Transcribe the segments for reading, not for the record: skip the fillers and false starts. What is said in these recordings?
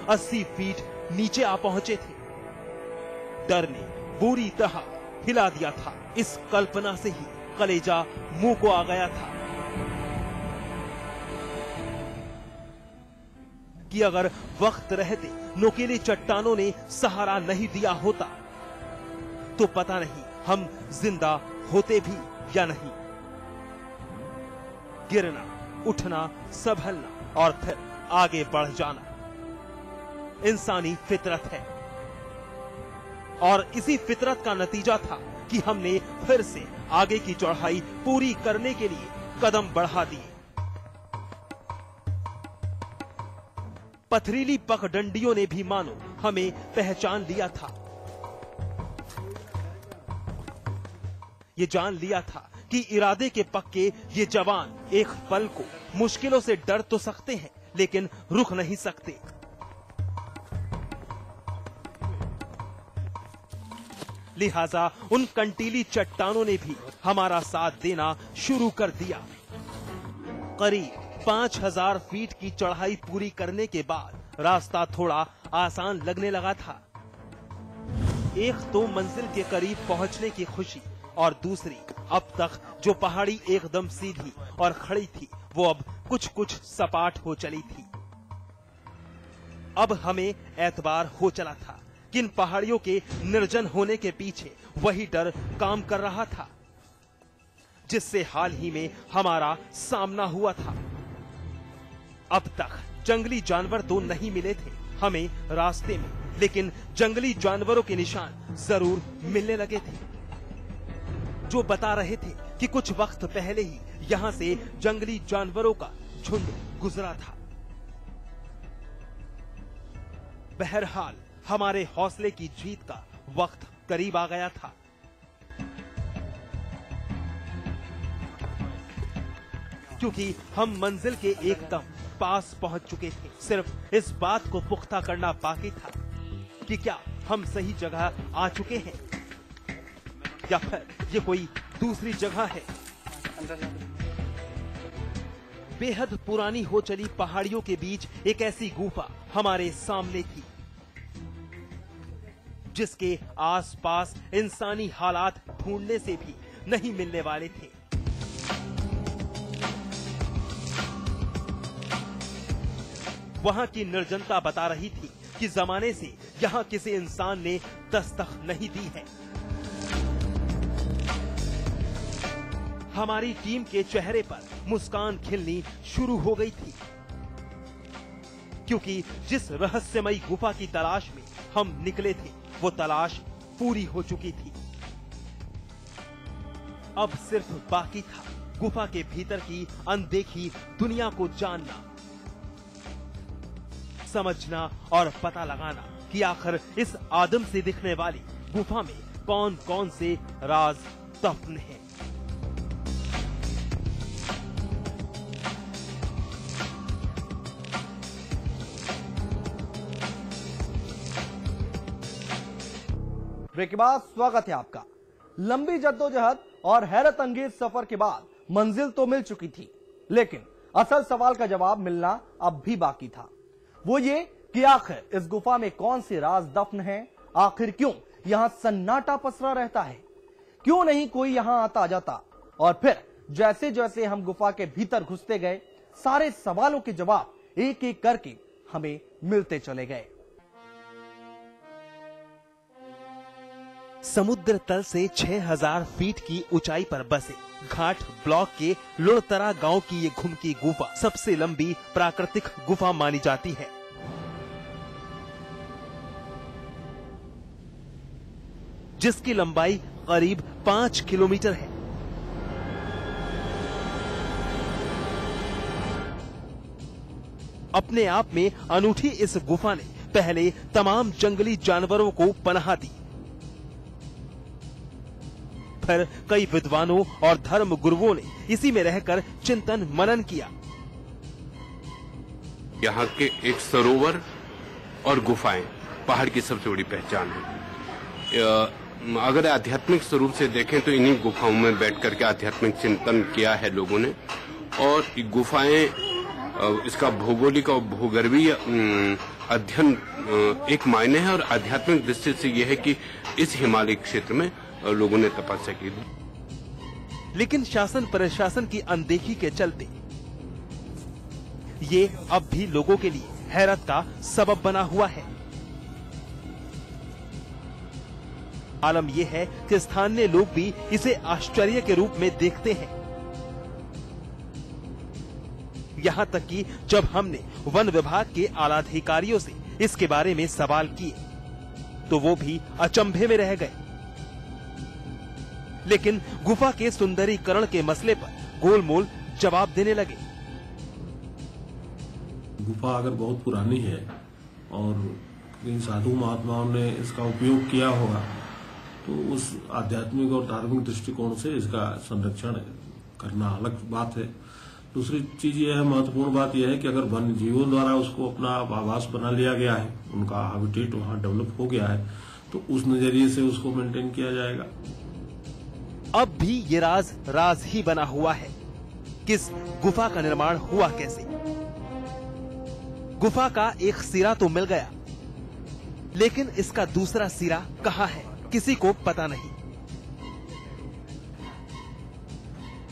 80 feet नीचे आ पहुंचे थे। डर ने बुरी तरह हिला दिया था। इस कल्पना से ही कलेजा मुंह को आ गया था कि अगर वक्त रहते नुकीली चट्टानों ने सहारा नहीं दिया होता तो पता नहीं हम जिंदा होते भी या नहीं। गिरना, उठना, संभलना और फिर आगे बढ़ जाना इंसानी फितरत है। और इसी फितरत का नतीजा था कि हमने फिर से आगे की चढ़ाई पूरी करने के लिए कदम बढ़ा दिए। पथरीली पगडंडियों ने भी मानो हमें पहचान लिया था। ये जान लिया था कि इरादे के पक्के ये जवान एक पल को मुश्किलों से डर तो सकते हैं लेकिन रुक नहीं सकते। लिहाजा उन कंटीली चट्टानों ने भी हमारा साथ देना शुरू कर दिया। करीब 5000 फीट की चढ़ाई पूरी करने के बाद रास्ता थोड़ा आसान लगने लगा था। एक तो मंजिल के करीब पहुंचने की खुशी और दूसरी अब तक जो पहाड़ी एकदम सीधी और खड़ी थी वो अब कुछ कुछ सपाट हो चली थी। अब हमें एतबार हो चला था कि इन पहाड़ियों के निर्जन होने के पीछे वही डर काम कर रहा था जिससे हाल ही में हमारा सामना हुआ था। अब तक जंगली जानवर तो नहीं मिले थे हमें रास्ते में, लेकिन जंगली जानवरों के निशान जरूर मिलने लगे थे जो बता रहे थे कि कुछ वक्त पहले ही यहाँ से जंगली जानवरों का झुंड गुजरा था। बहरहाल हमारे हौसले की जीत का वक्त करीब आ गया था। क्योंकि हम मंजिल के एकदम पास पहुंच चुके थे। सिर्फ इस बात को पुख्ता करना बाकी था कि क्या हम सही जगह आ चुके हैं या फिर ये कोई दूसरी जगह है। बेहद पुरानी हो चली पहाड़ियों के बीच एक ऐसी गुफा हमारे सामने थी जिसके आसपास इंसानी हालात ढूंढने से भी नहीं मिलने वाले थे। वहां की निर्जनता बता रही थी कि जमाने से यहां किसी इंसान ने दस्तक नहीं दी है। हमारी टीम के चेहरे पर मुस्कान खिलनी शुरू हो गई थी क्योंकि जिस रहस्यमयी गुफा की तलाश में हम निकले थे वो तलाश पूरी हो चुकी थी। अब सिर्फ बाकी था गुफा के भीतर की अनदेखी दुनिया को जानना, समझना और पता लगाना कि आखिर इस आदम से दिखने वाली गुफा में कौन कौन से राज दफन हैं। ब्रेक के बाद स्वागत है आपका। लंबी जद्दोजहद और हैरत अंगेज सफर के बाद मंजिल तो मिल चुकी थी, लेकिन असल सवाल का जवाब मिलना अब भी बाकी था। वो ये कि आखिर इस गुफा में कौन से राज दफन हैं, आखिर क्यों यहां सन्नाटा पसरा रहता है, क्यों नहीं कोई यहां आता जाता। और फिर जैसे जैसे हम गुफा के भीतर घुसते गए सारे सवालों के जवाब एक एक करके हमें मिलते चले गए। समुद्र तल से 6000 फीट की ऊंचाई पर बसे घाट ब्लॉक के लुड़तरा गांव की ये घुमकी गुफा सबसे लंबी प्राकृतिक गुफा मानी जाती है। जिसकी लंबाई करीब 5 किलोमीटर है। अपने आप में अनूठी इस गुफा ने पहले तमाम जंगली जानवरों को पनाह दी, फिर कई विद्वानों और धर्म गुरुओं ने इसी में रहकर चिंतन मनन किया। यहाँ के एक सरोवर और गुफाएं पहाड़ की सबसे बड़ी पहचान है। अगर आध्यात्मिक स्वरूप से देखें तो इन्हीं गुफाओं में बैठ करके आध्यात्मिक चिंतन किया है लोगों ने। और गुफाएं इसका भौगोलिक और भूगर्भीय अध्ययन एक मायने है और आध्यात्मिक दृष्टि से यह है कि इस हिमालय क्षेत्र में लोगों ने तपस्या की। लेकिन शासन प्रशासन की अनदेखी के चलते ये अब भी लोगों के लिए हैरत का सबब बना हुआ है। आलम यह है कि स्थानीय लोग भी इसे आश्चर्य के रूप में देखते हैं। यहां तक कि जब हमने वन विभाग के आलाधिकारियों से इसके बारे में सवाल किए तो वो भी अचंभे में रह गए। लेकिन गुफा के सुंदरीकरण के मसले पर गोलमोल जवाब देने लगे। गुफा अगर बहुत पुरानी है और इन साधु महात्माओं ने इसका उपयोग किया होगा तो उस आध्यात्मिक और धार्मिक दृष्टिकोण से इसका संरक्षण करना अलग बात है। दूसरी चीज यह है, महत्वपूर्ण बात यह है कि अगर वन्य जीवों द्वारा उसको अपना आवास बना लिया गया है, उनका हैबिटेट वहां डेवलप हो गया है, तो उस नजरिए से उसको मेंटेन किया जाएगा। अब भी ये राज ही बना हुआ है। किस गुफा का निर्माण हुआ कैसे? गुफा का एक सिरा तो मिल गया, लेकिन इसका दूसरा सिरा कहां है किसी को पता नहीं।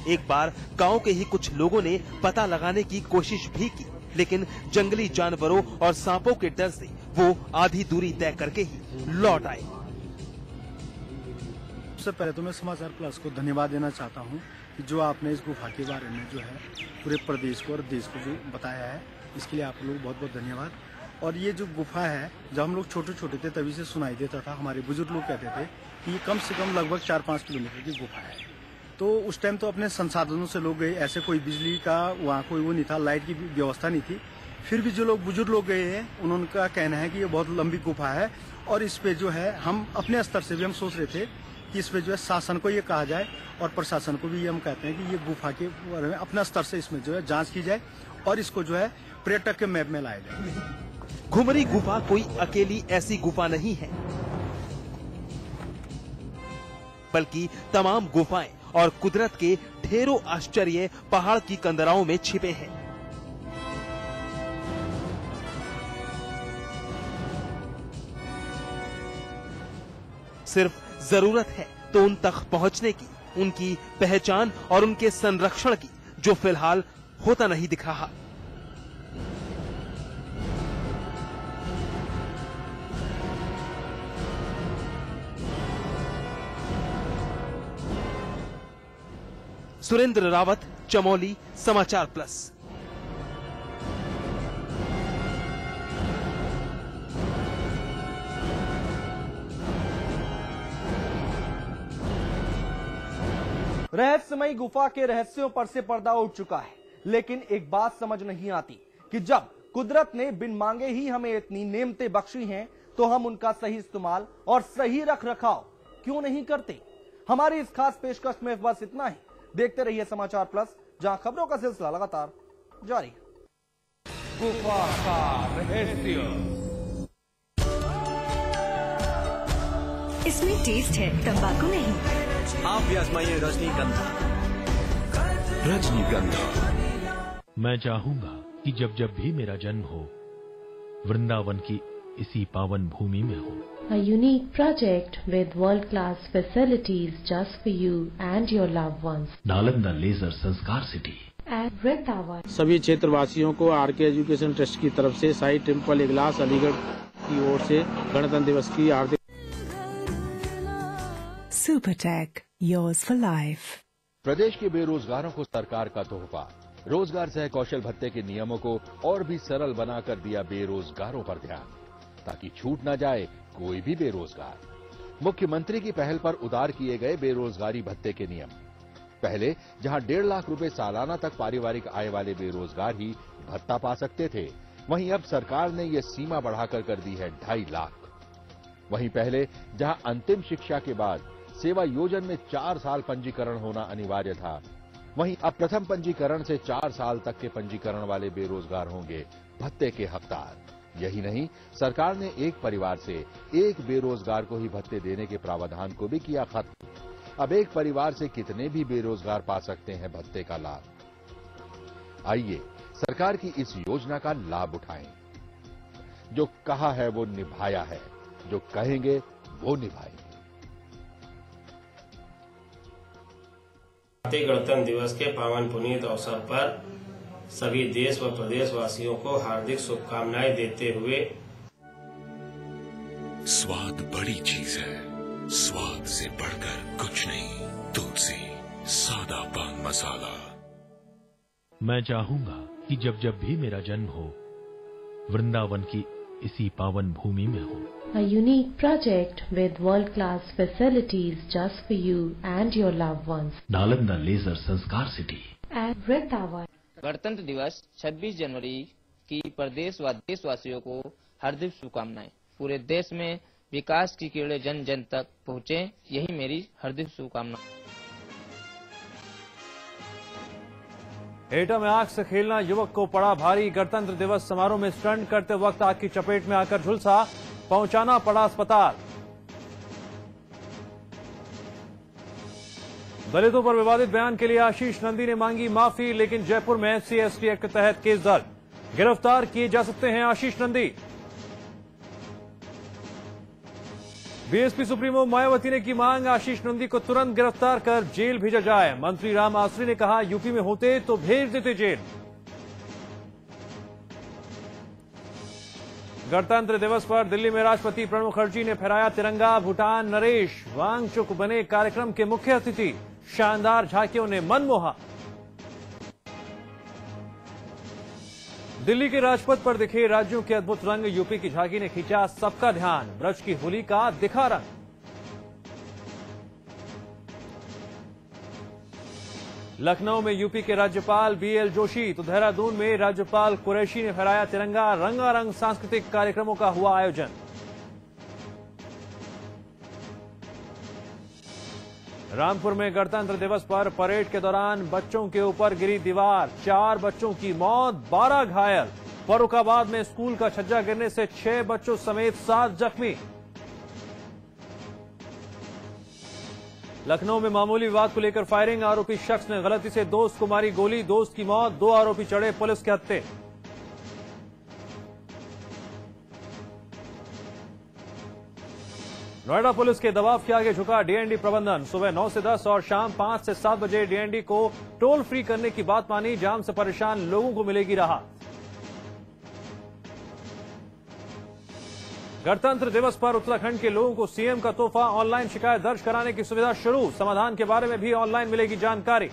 एक बार गांव के ही कुछ लोगों ने पता लगाने की कोशिश भी की, लेकिन जंगली जानवरों और सांपों के डर से वो आधी दूरी तय करके ही लौट आए। सबसे पहले तो मैं समाचार प्लस को धन्यवाद देना चाहता हूं कि जो आपने इस गुफा के बारे में जो है पूरे प्रदेश को और देश को जो बताया है, इसके लिए आप लोग बहुत बहुत धन्यवाद। और ये जो गुफा है, जब हम लोग छोटे छोटे थे तभी से सुनाई देता था। हमारे बुजुर्ग लोग कहते थे कि ये कम से कम लगभग 4-5 किलोमीटर की गुफा है। तो उस टाइम तो अपने संसाधनों से लोग गए, ऐसे कोई बिजली का वहाँ कोई वो नहीं था, लाइट की व्यवस्था नहीं थी। फिर भी जो लोग बुजुर्ग लोग गए हैं, उनका कहना है कि ये बहुत लंबी गुफा है और इस पे जो है हम अपने स्तर से भी हम सोच रहे थे कि इस पे जो है शासन को ये कहा जाए और प्रशासन को भी ये हम कहते हैं कि ये गुफा के बारे में अपना स्तर से इसमें जो है जांच की जाए और इसको जो है पर्यटक के मैप में लाया जाए। घुमरी गुफा कोई अकेली ऐसी गुफा नहीं है, बल्कि तमाम गुफाएं और कुदरत के ढेरों आश्चर्य पहाड़ की कंदराओं में छिपे हैं। सिर्फ जरूरत है तो उन तक पहुंचने की, उनकी पहचान और उनके संरक्षण की, जो फिलहाल होता नहीं दिख रहा। सुरेंद्र रावत, चमोली, समाचार प्लस। रहस्यमयी गुफा के रहस्यों पर से पर्दा उठ चुका है, लेकिन एक बात समझ नहीं आती कि जब कुदरत ने बिन मांगे ही हमें इतनी नेमतें बख्शी हैं, तो हम उनका सही इस्तेमाल और सही रख रखाव क्यों नहीं करते। हमारी इस खास पेशकश में बस इतना ही। देखते रहिए समाचार प्लस, जहां खबरों का सिलसिला लगातार जारी है। गुफा का रहस्य। इसमें टेस्ट है, तंबाकू नहीं। आप भी आजमाइए रजनीगंधा। रजनीगंधा। मैं चाहूंगा कि जब जब भी मेरा जन्म हो, वृंदावन की इसी पावन भूमि में हो। A unique project with world-class facilities just for you and your loved ones. Nalanda leisure Sanskar city At Vrindavan. सभी क्षेत्रवासियों को आरके एजुकेशन ट्रस्ट की तरफ से साई टेम्पल इगलास अलीगढ़ की ओर से गणतंत्र दिवस की हार्दिक। Supertech, yours for life. प्रदेश के बेरोजगारों को सरकार का तोहफा। रोजगार सह कौशल भत्ते के नियमों को और भी सरल बनाकर दिया बेरोजगारों पर ध्यान, ताकि छूट न जाए कोई भी बेरोजगार। मुख्यमंत्री की पहल पर उदार किए गए बेरोजगारी भत्ते के नियम। पहले जहां 1.5 लाख रुपए सालाना तक पारिवारिक आय वाले बेरोजगार ही भत्ता पा सकते थे, वहीं अब सरकार ने यह सीमा बढ़ाकर कर दी है 2.5 लाख। वहीं पहले जहां अंतिम शिक्षा के बाद सेवा योजन में 4 साल पंजीकरण होना अनिवार्य था, वहीं अब प्रथम पंजीकरण से 4 साल तक के पंजीकरण वाले बेरोजगार होंगे भत्ते के हकदार। यही नहीं, सरकार ने एक परिवार से एक बेरोजगार को ही भत्ते देने के प्रावधान को भी किया खत्म। अब एक परिवार से कितने भी बेरोजगार पा सकते हैं भत्ते का लाभ। आइए सरकार की इस योजना का लाभ उठाएं। जो कहा है वो निभाया है, जो कहेंगे वो निभाएंगे। भारतीय गणतंत्र दिवस के पावन पुनीत अवसर पर सभी देश व प्रदेशवासियों को हार्दिक शुभकामनाएं देते हुए, स्वाद बड़ी चीज है, स्वाद से बढ़कर कुछ नहीं। तुलसी सादा पान मसाला। मैं चाहूंगा कि जब जब भी मेरा जन्म हो, वृंदावन की इसी पावन भूमि में हो। A unique project with world-class facilities just for you and your loved ones. Nalanda leisure Sanskar city At Vrindavan. गणतंत्र दिवस 26 जनवरी की प्रदेश व देशवासियों को हार्दिक शुभकामनाएं। पूरे देश में विकास की किरणें जन जन तक पहुँचे, यही मेरी हार्दिक शुभकामना। एटा में आग से खेलना युवक को पड़ा भारी। गणतंत्र दिवस समारोह में स्टंट करते वक्त आग की चपेट में आकर झुलसा, पहुंचाना पड़ा अस्पताल। दलितों पर विवादित बयान के लिए आशीष नंदी ने मांगी माफी, लेकिन जयपुर में SC/ST एक्ट के तहत केस दर्ज, गिरफ्तार किए जा सकते हैं आशीष नंदी। बीएसपी सुप्रीमो मायावती ने की मांग, आशीष नंदी को तुरंत गिरफ्तार कर जेल भेजा जाए। मंत्री राम आसरी ने कहा, यूपी में होते तो भेज देते जेल। गणतंत्र दिवस पर दिल्ली में राष्ट्रपति प्रणब मुखर्जी ने फहराया तिरंगा। भूटान नरेश वांगचुक बने कार्यक्रम के मुख्य अतिथि। शानदार झांकियों ने मन मोहा। दिल्ली के राजपथ पर दिखे राज्यों के अद्भुत रंग। यूपी की झांकी ने खींचा सबका ध्यान। ब्रज की होली का दिखा रंग। लखनऊ में यूपी के राज्यपाल BL जोशी तो देहरादून में राज्यपाल कुरैशी ने फहराया तिरंगा। रंगारंग सांस्कृतिक कार्यक्रमों का हुआ आयोजन। रामपुर में गणतंत्र दिवस पर परेड के दौरान बच्चों के ऊपर गिरी दीवार, 4 बच्चों की मौत, 12 घायल। फर्रुखाबाद में स्कूल का छज्जा गिरने से 6 बच्चों समेत 7 जख्मी। लखनऊ में मामूली विवाद को लेकर फायरिंग, आरोपी शख्स ने गलती से दोस्त को मारी गोली, दोस्त की मौत, 2 आरोपी चढ़े पुलिस के हत्थे। नोएडा पुलिस के दबाव के आगे झुका डीएनडी प्रबंधन। सुबह 9 से 10 और शाम 5 से 7 बजे डीएनडी को टोल फ्री करने की बात मानी। जाम से परेशान लोगों को मिलेगी राहत। गणतंत्र दिवस पर उत्तराखंड के लोगों को सीएम का तोहफा, ऑनलाइन शिकायत दर्ज कराने की सुविधा शुरू। समाधान के बारे में भी ऑनलाइन मिलेगी जानकारी।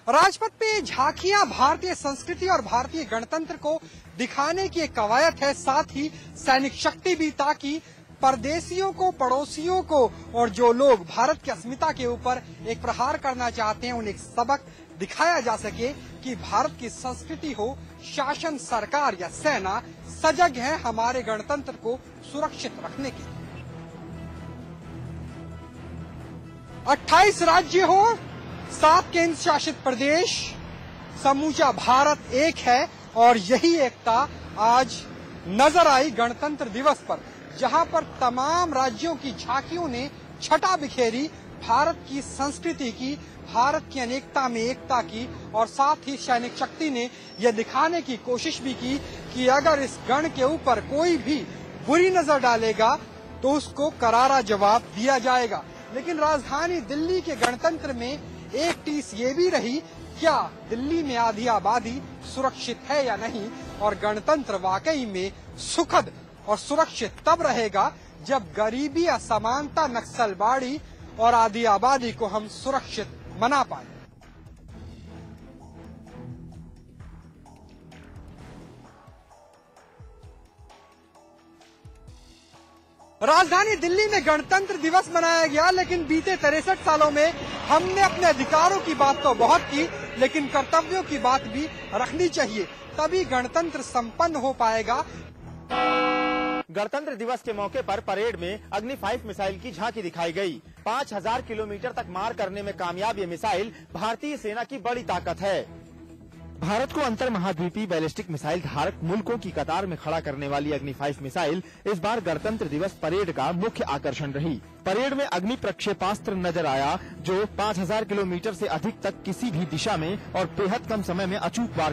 राजपथ पे झांकियां भारतीय संस्कृति और भारतीय गणतंत्र को दिखाने की एक कवायद है, साथ ही सैनिक शक्ति भी, ताकि परदेशियों को, पड़ोसियों को और जो लोग भारत की अस्मिता के ऊपर एक प्रहार करना चाहते हैं, उन्हें एक सबक दिखाया जा सके कि भारत की संस्कृति हो, शासन, सरकार या सेना सजग है हमारे गणतंत्र को सुरक्षित रखने के लिए। 28 राज्य हो, 7 केंद्र शासित प्रदेश, समूचा भारत एक है और यही एकता आज नजर आई गणतंत्र दिवस पर, जहां पर तमाम राज्यों की झांकियों ने छटा बिखेरी भारत की संस्कृति की, भारत की अनेकता में एकता की, और साथ ही सैनिक शक्ति ने यह दिखाने की कोशिश भी की कि अगर इस गण के ऊपर कोई भी बुरी नजर डालेगा तो उसको करारा जवाब दिया जाएगा। लेकिन राजधानी दिल्ली के गणतंत्र में एक टीस ये भी रही, क्या दिल्ली में आधी आबादी सुरक्षित है या नहीं, और गणतंत्र वाकई में सुखद और सुरक्षित तब रहेगा जब गरीबी, असमानता, नक्सलबाड़ी और आधी आबादी को हम सुरक्षित बना पाए। राजधानी दिल्ली में गणतंत्र दिवस मनाया गया, लेकिन बीते 63 सालों में हमने अपने अधिकारों की बात तो बहुत की, लेकिन कर्तव्यों की बात भी रखनी चाहिए, तभी गणतंत्र संपन्न हो पाएगा। गणतंत्र दिवस के मौके पर परेड में अग्नि 5 मिसाइल की झांकी दिखाई गई। 5000 किलोमीटर तक मार करने में कामयाब ये मिसाइल भारतीय सेना की बड़ी ताकत है। भारत को अंतर महाद्वीपीय बैलिस्टिक मिसाइल धारक मुल्कों की कतार में खड़ा करने वाली अग्नि 5 मिसाइल इस बार गणतंत्र दिवस परेड का मुख्य आकर्षण रही। परेड में अग्नि प्रक्षेपास्त्र नजर आया, जो 5000 किलोमीटर से अधिक तक किसी भी दिशा में और बेहद कम समय में अचूक वार